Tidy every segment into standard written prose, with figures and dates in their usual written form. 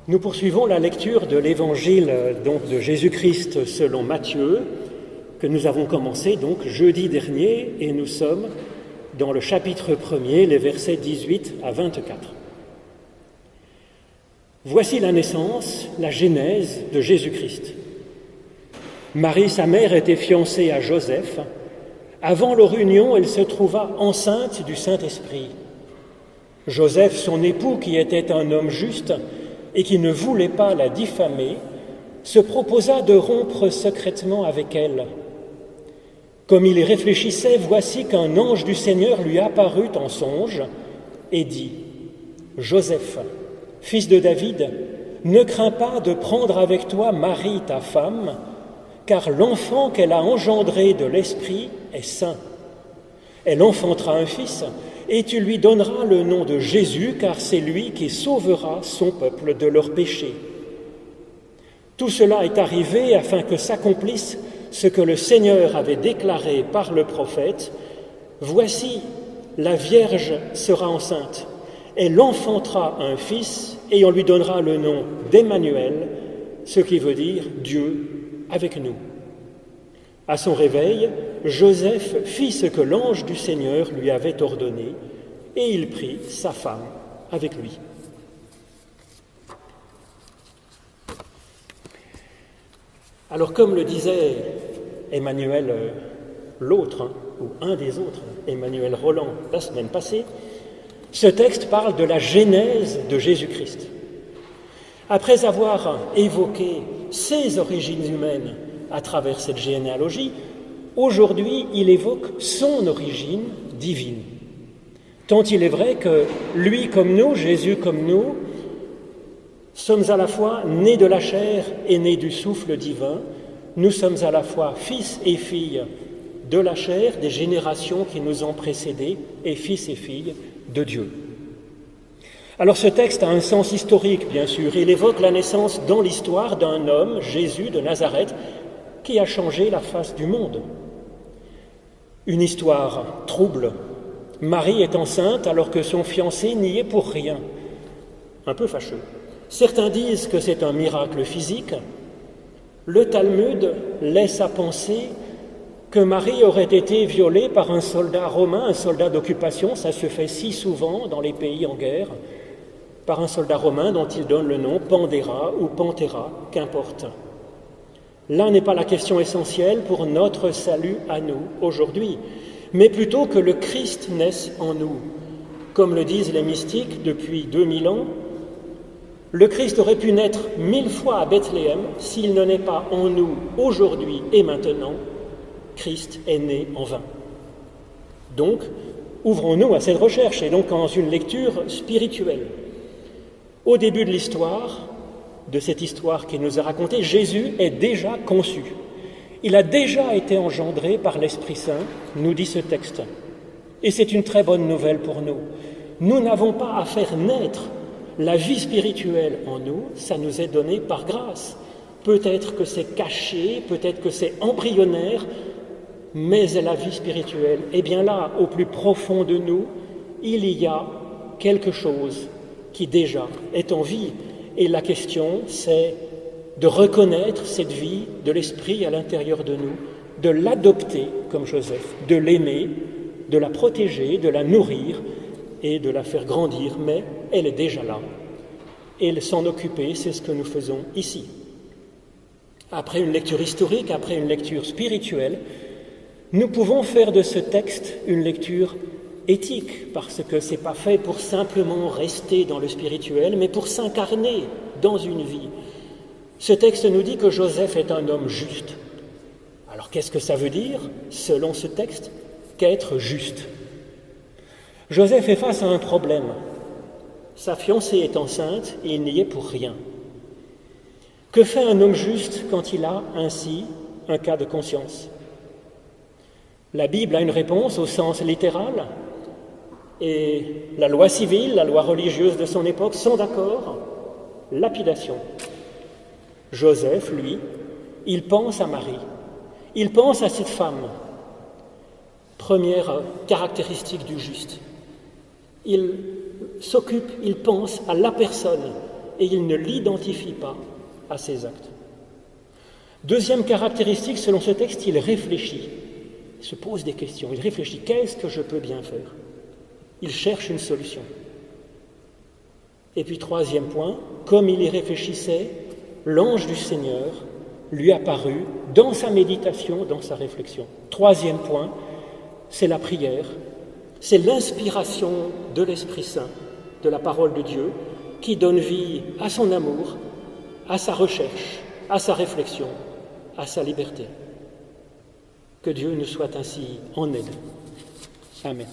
Nous poursuivons la lecture de l'évangile de Jésus-Christ selon Matthieu, que nous avons commencé donc jeudi dernier, et nous sommes dans le chapitre 1er, les versets 18 à 24. Voici la naissance, la genèse de Jésus-Christ. Marie, sa mère, était fiancée à Joseph. Avant leur union, elle se trouva enceinte du Saint-Esprit. Joseph, son époux, qui était un homme juste et qui ne voulait pas la diffamer, se proposa de rompre secrètement avec elle. Comme il y réfléchissait, voici qu'un ange du Seigneur lui apparut en songe et dit : « Joseph, fils de David, ne crains pas de prendre avec toi Marie, ta femme, car l'enfant qu'elle a engendré de l'Esprit est saint. Elle enfantera un fils, et tu lui donneras le nom de Jésus, car c'est lui qui sauvera son peuple de leurs péchés. Tout cela est arrivé afin que s'accomplisse ce que le Seigneur avait déclaré par le prophète : voici, la Vierge sera enceinte, elle enfantera un fils, et on lui donnera le nom d'Emmanuel, ce qui veut dire Dieu avec nous. À son réveil, Joseph fit ce que l'ange du Seigneur lui avait ordonné, et il prit sa femme avec lui. Alors, comme le disait Emmanuel l'autre, ou un des autres, Emmanuel Roland, la semaine passée, ce texte parle de la genèse de Jésus-Christ. Après avoir évoqué ses origines humaines à travers cette généalogie, aujourd'hui, il évoque son origine divine. Tant il est vrai que lui comme nous, Jésus comme nous, sommes à la fois nés de la chair et nés du souffle divin. Nous sommes à la fois fils et filles de la chair, des générations qui nous ont précédés, et fils et filles de Dieu. Alors ce texte a un sens historique, bien sûr. Il évoque la naissance dans l'histoire d'un homme, Jésus de Nazareth, qui a changé la face du monde. Une histoire trouble. Marie est enceinte alors que son fiancé n'y est pour rien. Un peu fâcheux. Certains disent que c'est un miracle physique. Le Talmud laisse à penser que Marie aurait été violée par un soldat romain, un soldat d'occupation, ça se fait si souvent dans les pays en guerre, par un soldat romain dont il donne le nom Pandéra ou Panthéra, qu'importe. Là n'est pas la question essentielle pour notre salut à nous aujourd'hui, mais plutôt que le Christ naisse en nous. Comme le disent les mystiques depuis 2000 ans, le Christ aurait pu naître 1000 fois à Bethléem s'il ne naît pas en nous aujourd'hui et maintenant. Christ est né en vain. Donc, ouvrons-nous à cette recherche et donc dans une lecture spirituelle. Au début de l'histoire, de cette histoire qui nous est racontée, Jésus est déjà conçu. Il a déjà été engendré par l'Esprit Saint, nous dit ce texte. Et c'est une très bonne nouvelle pour nous. Nous n'avons pas à faire naître la vie spirituelle en nous, ça nous est donné par grâce. Peut-être que c'est caché, peut-être que c'est embryonnaire, mais la vie spirituelle, eh bien là, au plus profond de nous, il y a quelque chose qui déjà est en vie. Et la question, c'est de reconnaître cette vie de l'Esprit à l'intérieur de nous, de l'adopter comme Joseph, de l'aimer, de la protéger, de la nourrir et de la faire grandir. Mais elle est déjà là. Et s'en occuper, c'est ce que nous faisons ici. Après une lecture historique, après une lecture spirituelle, nous pouvons faire de ce texte une lecture éthique, parce que ce n'est pas fait pour simplement rester dans le spirituel, mais pour s'incarner dans une vie. Ce texte nous dit que Joseph est un homme juste. Alors qu'est-ce que ça veut dire, selon ce texte, qu'être juste ? Joseph est face à un problème. Sa fiancée est enceinte et il n'y est pour rien. Que fait un homme juste quand il a ainsi un cas de conscience ? La Bible a une réponse au sens littéral, et la loi civile, la loi religieuse de son époque sont d'accord. Lapidation. Joseph, lui, il pense à Marie, il pense à cette femme. Première caractéristique du juste. Il s'occupe, il pense à la personne et il ne l'identifie pas à ses actes. Deuxième caractéristique, selon ce texte, il réfléchit, il se pose des questions, il réfléchit, qu'est-ce que je peux bien faire? Il cherche une solution. Et puis troisième point, comme il y réfléchissait, l'ange du Seigneur lui apparut dans sa méditation, dans sa réflexion. Troisième point, c'est la prière, c'est l'inspiration de l'Esprit Saint, de la parole de Dieu, qui donne vie à son amour, à sa recherche, à sa réflexion, à sa liberté. Que Dieu nous soit ainsi en aide. Amen.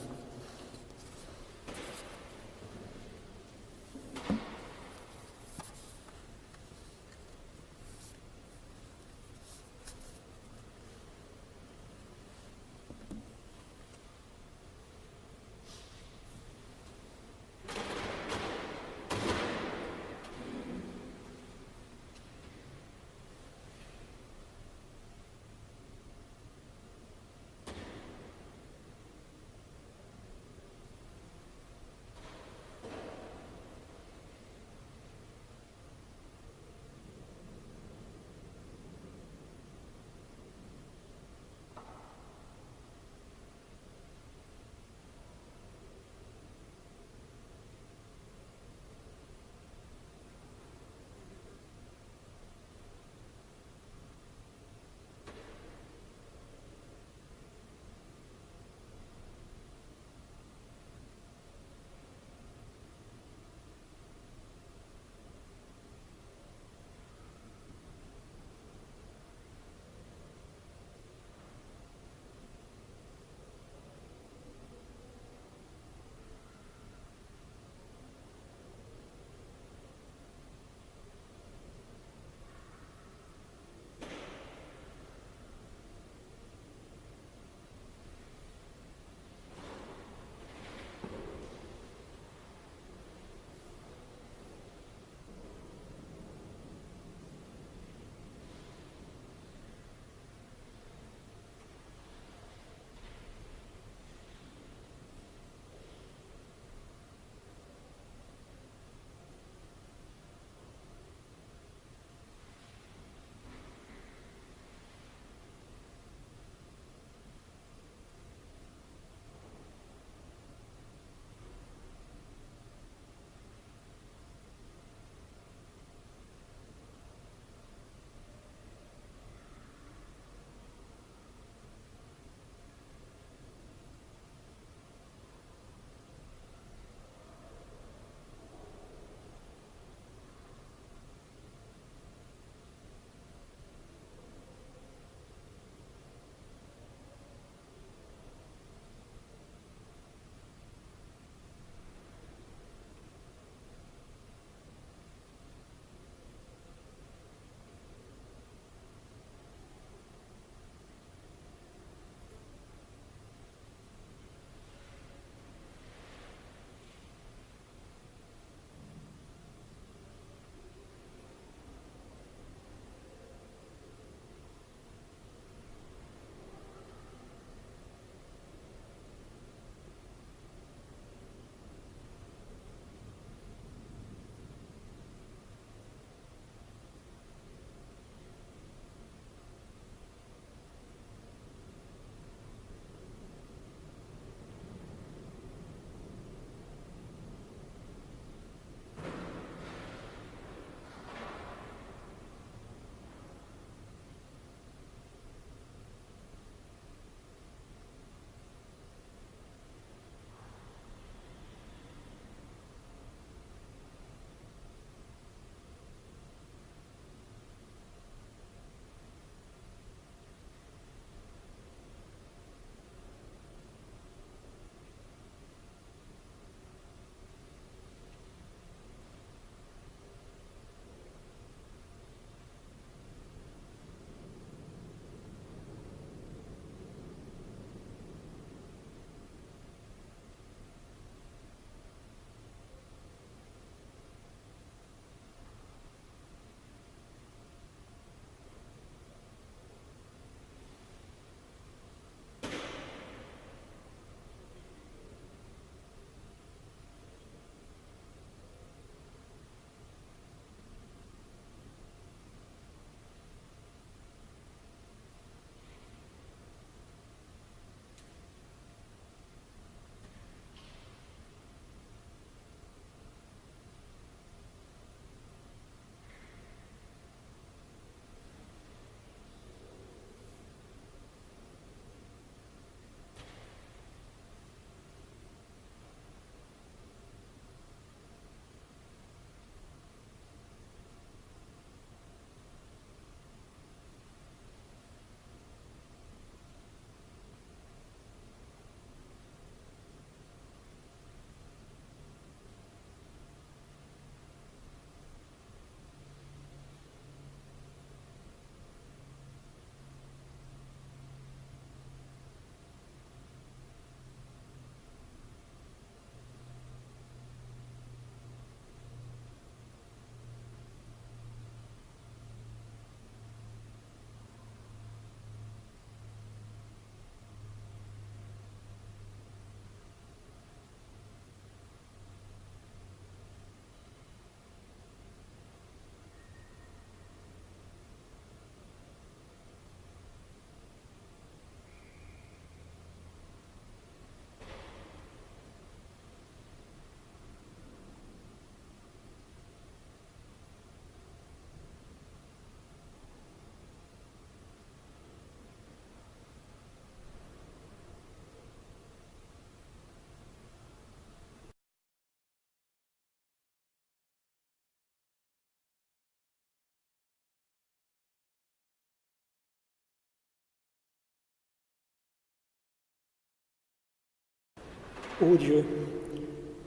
Ô Dieu,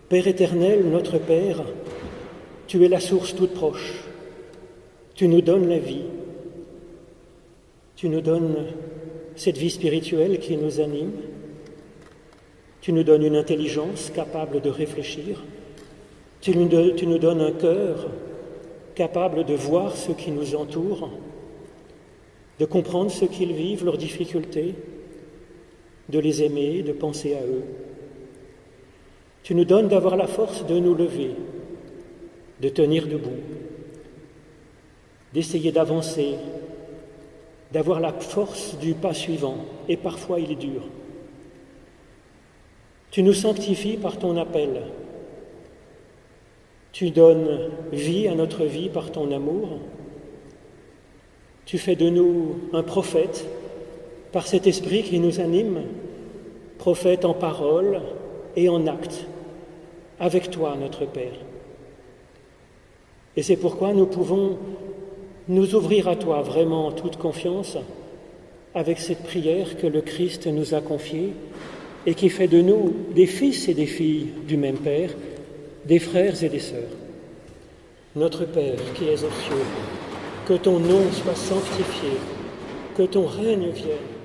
Père éternel, notre Père, tu es la source toute proche. Tu nous donnes la vie. Tu nous donnes cette vie spirituelle qui nous anime. Tu nous donnes une intelligence capable de réfléchir. Tu nous donnes un cœur capable de voir ce qui nous entoure, de comprendre ce qu'ils vivent, leurs difficultés, de les aimer, de penser à eux. Tu nous donnes d'avoir la force de nous lever, de tenir debout, d'essayer d'avancer, d'avoir la force du pas suivant, et parfois il est dur. Tu nous sanctifies par ton appel. Tu donnes vie à notre vie par ton amour. Tu fais de nous un prophète par cet esprit qui nous anime, prophète en parole et en acte, avec toi, notre Père. Et c'est pourquoi nous pouvons nous ouvrir à toi vraiment en toute confiance avec cette prière que le Christ nous a confiée et qui fait de nous des fils et des filles du même Père, des frères et des sœurs. Notre Père qui es aux cieux, que ton nom soit sanctifié, que ton règne vienne.